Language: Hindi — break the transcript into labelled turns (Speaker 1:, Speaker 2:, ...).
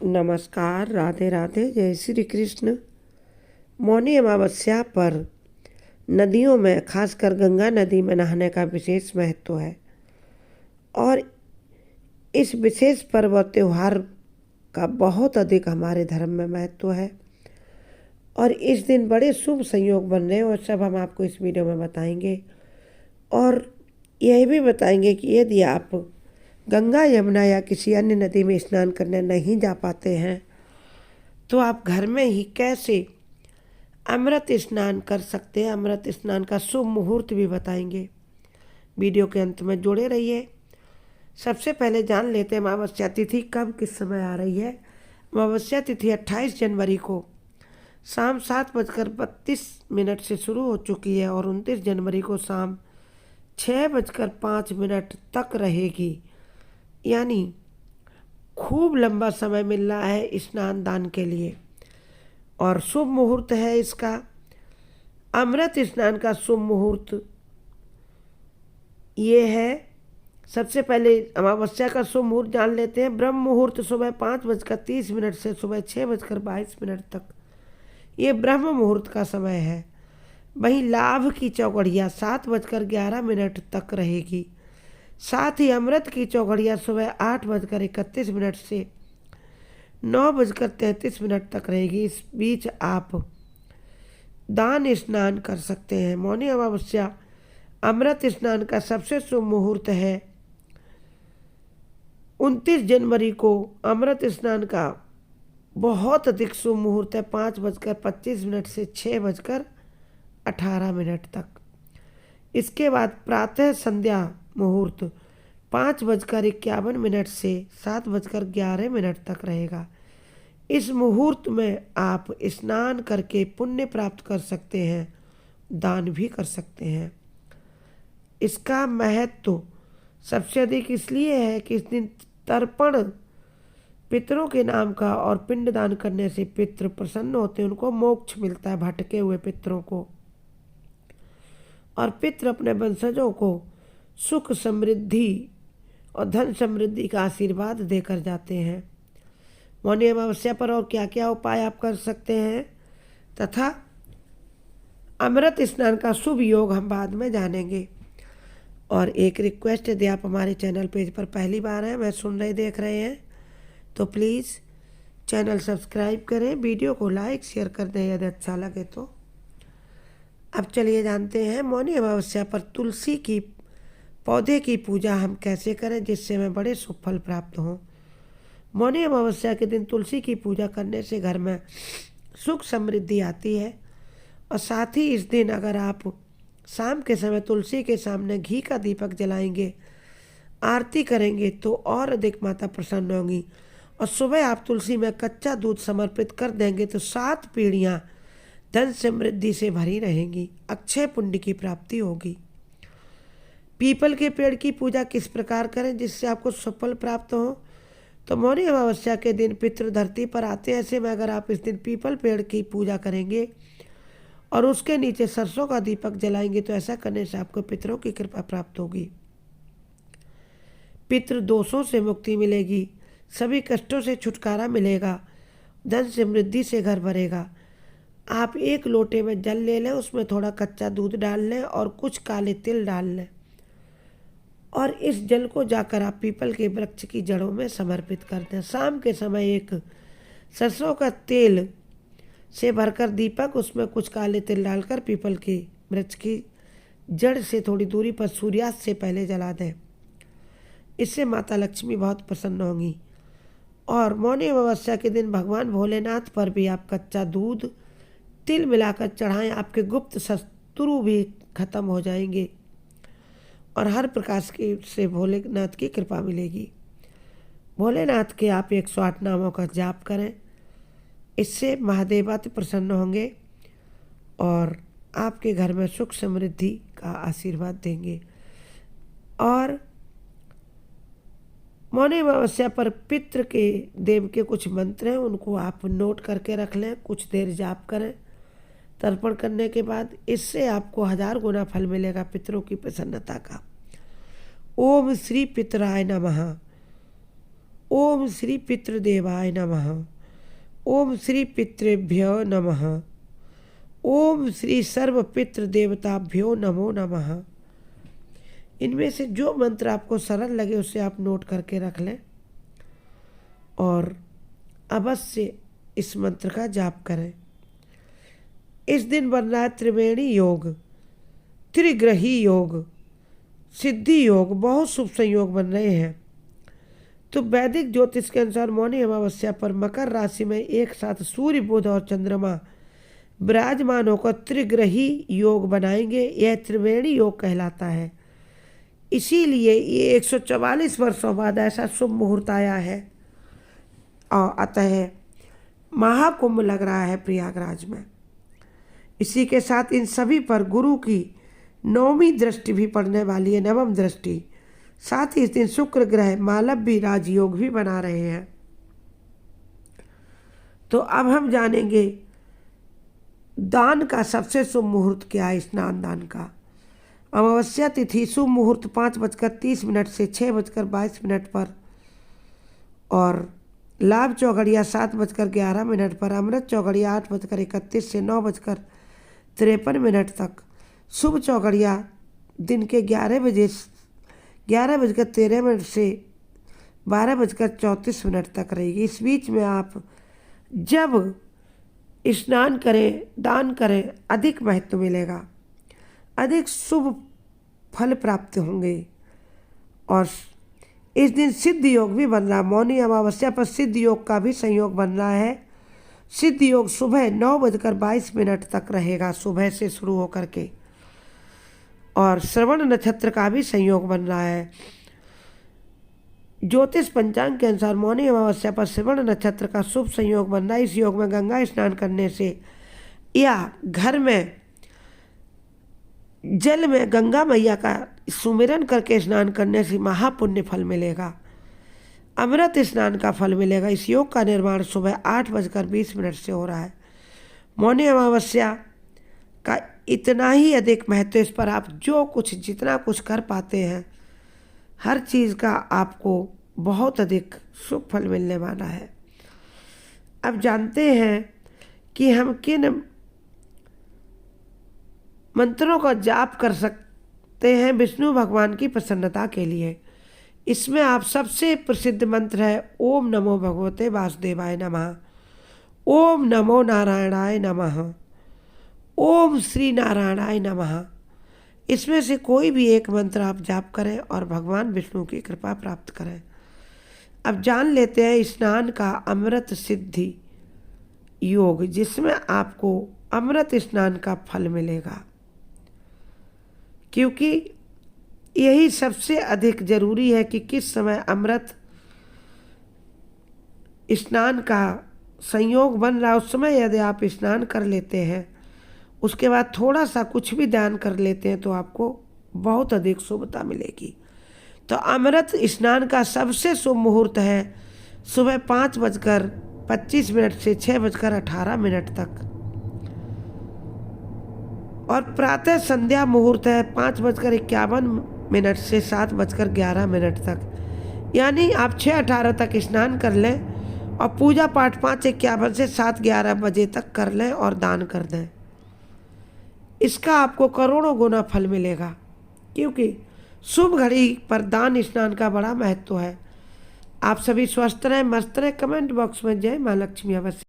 Speaker 1: नमस्कार, राधे राधे, जय श्री कृष्ण। मौनी अमावस्या पर नदियों में, खासकर गंगा नदी में नहाने का विशेष महत्व है और इस विशेष पर्व और त्यौहार का बहुत अधिक हमारे धर्म में महत्व है और इस दिन बड़े शुभ संयोग बन रहे हैं और सब हम आपको इस वीडियो में बताएंगे। और यह भी बताएंगे कि यदि आप गंगा, यमुना या किसी अन्य नदी में स्नान करने नहीं जा पाते हैं तो आप घर में ही कैसे अमृत स्नान कर सकते हैं। अमृत स्नान का शुभ मुहूर्त भी बताएंगे। वीडियो के अंत में जुड़े रहिए। सबसे पहले जान लेते हैं अमावस्या तिथि कब किस समय आ रही है। अमावस्या तिथि 28 जनवरी को शाम 7:32 से शुरू हो चुकी है और 29 जनवरी को शाम 6:05 तक रहेगी। यानी खूब लंबा समय मिल रहा है स्नान दान के लिए और शुभ मुहूर्त है इसका। अमृत स्नान का शुभ मुहूर्त ये है। सबसे पहले अमावस्या का शुभ मुहूर्त जान लेते हैं। ब्रह्म मुहूर्त सुबह 5:30 से सुबह 6:22 तक ये ब्रह्म मुहूर्त का समय है। वहीं लाभ की चौघड़िया 7:11 तक रहेगी। साथ ही अमृत की चौघड़िया सुबह 8:31 से 9:33 तक रहेगी। इस बीच आप दान स्नान कर सकते हैं। मौनी अमावस्या अमृत स्नान का सबसे शुभ मुहूर्त है। 29 जनवरी को अमृत स्नान का बहुत अधिक शुभ मुहूर्त है 5:25 से 6:18 तक। इसके बाद प्रातः संध्या मुहूर्त 5:51 से 7:11 तक रहेगा। इस मुहूर्त में आप स्नान करके पुण्य प्राप्त कर सकते हैं, दान भी कर सकते हैं। इसका महत्व सबसे अधिक इसलिए है कि इस दिन तर्पण पितरों के नाम का और पिंड दान करने से पितृ प्रसन्न होते हैं, उनको मोक्ष मिलता है भटके हुए पितरों को। और पितृ अपने वंशजों को सुख समृद्धि और धन समृद्धि का आशीर्वाद देकर जाते हैं। मौनी अमावस्या पर और क्या क्या उपाय आप कर सकते हैं तथा अमृत स्नान का शुभ योग हम बाद में जानेंगे। और एक रिक्वेस्ट, यदि आप हमारे चैनल पेज पर पहली बार हैं, मैं सुन रहे देख रहे हैं, तो प्लीज़ चैनल सब्सक्राइब करें, वीडियो को लाइक शेयर कर दें यदि अच्छा लगे तो। अब चलिए जानते हैं मौनी अमावस्या पर तुलसी की पौधे की पूजा हम कैसे करें जिससे हमें बड़े शुभ फल प्राप्त हों। मौनी अमावस्या के दिन तुलसी की पूजा करने से घर में सुख समृद्धि आती है और साथ ही इस दिन अगर आप शाम के समय तुलसी के सामने घी का दीपक जलाएंगे, आरती करेंगे तो और अधिक माता प्रसन्न होंगी। और सुबह आप तुलसी में कच्चा दूध समर्पित कर देंगे तो 7 पीढ़ियाँ धन समृद्धि से भरी रहेंगी, अक्षय पुण्य की प्राप्ति होगी। पीपल के पेड़ की पूजा किस प्रकार करें जिससे आपको सफल प्राप्त हो। तो मौनी अमावस्या के दिन पितृ धरती पर आते हैं। ऐसे में अगर आप इस दिन पीपल पेड़ की पूजा करेंगे और उसके नीचे सरसों का दीपक जलाएंगे तो ऐसा करने से आपको पितरों की कृपा प्राप्त होगी, पितृ दोषों से मुक्ति मिलेगी, सभी कष्टों से छुटकारा मिलेगा, धन समृद्धि से घर भरेगा। आप 1 लोटे में जल ले लें, उसमें थोड़ा कच्चा दूध डाल लें और कुछ काले तिल डाल लें और इस जल को जाकर आप पीपल के वृक्ष की जड़ों में समर्पित कर दें। शाम के समय एक सरसों का तेल से भरकर दीपक, उसमें कुछ काले तिल डालकर पीपल के वृक्ष की जड़ से थोड़ी दूरी पर सूर्यास्त से पहले जला दें। इससे माता लक्ष्मी बहुत प्रसन्न होंगी। और मौनी अमावस्या के दिन भगवान भोलेनाथ पर भी आप कच्चा दूध तिल मिलाकर चढ़ाएं, आपके गुप्त शत्रु भी खत्म हो जाएंगे और हर प्रकार के से भोलेनाथ की कृपा मिलेगी। भोलेनाथ के आप 108 नामों का जाप करें, इससे महादेव अति प्रसन्न होंगे और आपके घर में सुख समृद्धि का आशीर्वाद देंगे। और मौनी अमावस्या पर पितृ के देव के कुछ मंत्र हैं, उनको आप नोट करके रख लें, कुछ देर जाप करें तर्पण करने के बाद। इससे आपको 1000 गुना फल मिलेगा पितरों की प्रसन्नता का। ओम श्री पितराय नमः। ओम श्री पितृदेवाय नमः। ओम श्री पितृभ्यो नमः। ओम श्री सर्व पितृ देवताभ्यो नमो नमः। इनमें से जो मंत्र आपको सरल लगे उसे आप नोट करके रख लें और अवश्य इस मंत्र का जाप करें। इस दिन बन रहा है त्रिवेणी योग, त्रिग्रही योग, सिद्धि योग, बहुत शुभ संयोग बन रहे हैं। तो वैदिक ज्योतिष के अनुसार मौनी अमावस्या पर मकर राशि में एक साथ सूर्य, बुध और चंद्रमा विराजमान होकर त्रिग्रही योग बनाएंगे। यह त्रिवेणी योग कहलाता है। इसीलिए ये 144 वर्षों बाद ऐसा शुभ मुहूर्त आया है और अतः महाकुंभ लग रहा है प्रयागराज में। इसी के साथ इन सभी पर गुरु की 9वीं दृष्टि भी पड़ने वाली है, 9वीं दृष्टि। साथ ही इस दिन शुक्र ग्रह मालवी राजयोग भी बना रहे हैं। तो अब हम जानेंगे दान का सबसे शुभ मुहूर्त क्या है। स्नान दान का अमावस्या तिथि शुभ मुहूर्त 5:30 से 6:22 पर और लाभ चौघड़िया 7:11 पर, अमृत चौघड़िया 8:31 से 9:53 तक, शुभ चौघड़िया दिन के 11:13 से 12:34 तक रहेगी। इस बीच में आप जब स्नान करें, दान करें, अधिक महत्व मिलेगा, अधिक शुभ फल प्राप्त होंगे। और इस दिन सिद्ध योग भी बन रहा है। मौनी अमावस्या पर सिद्ध योग का भी संयोग बन रहा है। सिद्ध योग सुबह 9:22 तक रहेगा, सुबह से शुरू होकर के। और श्रवण नक्षत्र का भी संयोग बन रहा है। ज्योतिष पंचांग के अनुसार मौनी अमावस्या पर श्रवण नक्षत्र का शुभ संयोग बन रहा है। इस योग में गंगा स्नान करने से या घर में जल में गंगा मैया का सुमिरन करके स्नान करने से महापुण्य फल मिलेगा, अमृत स्नान का फल मिलेगा। इस योग का निर्माण सुबह 8:20 से हो रहा है। मौनी अमावस्या का इतना ही अधिक महत्व, इस पर आप जो कुछ जितना कुछ कर पाते हैं, हर चीज़ का आपको बहुत अधिक शुभ फल मिलने वाला है। अब जानते हैं कि हम किन मंत्रों का जाप कर सकते हैं विष्णु भगवान की प्रसन्नता के लिए। इसमें आप सबसे प्रसिद्ध मंत्र है ओम नमो भगवते वासुदेवाय नमः, ओम नमो नारायणाय नमः, ओम श्री नारायणाय नमः। इसमें से कोई भी एक मंत्र आप जाप करें और भगवान विष्णु की कृपा प्राप्त करें। अब जान लेते हैं स्नान का अमृत सिद्धि योग, जिसमें आपको अमृत स्नान का फल मिलेगा, क्योंकि यही सबसे अधिक जरूरी है कि किस समय अमृत स्नान का संयोग बन रहा है। उस समय यदि आप स्नान कर लेते हैं, उसके बाद थोड़ा सा कुछ भी दान कर लेते हैं, तो आपको बहुत अधिक शुभता मिलेगी। तो अमृत स्नान का सबसे शुभ मुहूर्त है सुबह 5:25 से 6:18 तक, और प्रातः संध्या मुहूर्त है 5:51 से 7:11 तक। यानी आप 6:18 तक स्नान कर लें और पूजा पाठ 5:51 से 7:11 बजे तक कर लें और दान कर दें। इसका आपको करोड़ों गुना फल मिलेगा, क्योंकि शुभ घड़ी पर दान स्नान का बड़ा महत्व है। आप सभी स्वस्थ रहें, मस्त रहें। कमेंट बॉक्स में जय माँ लक्ष्मी अवश्य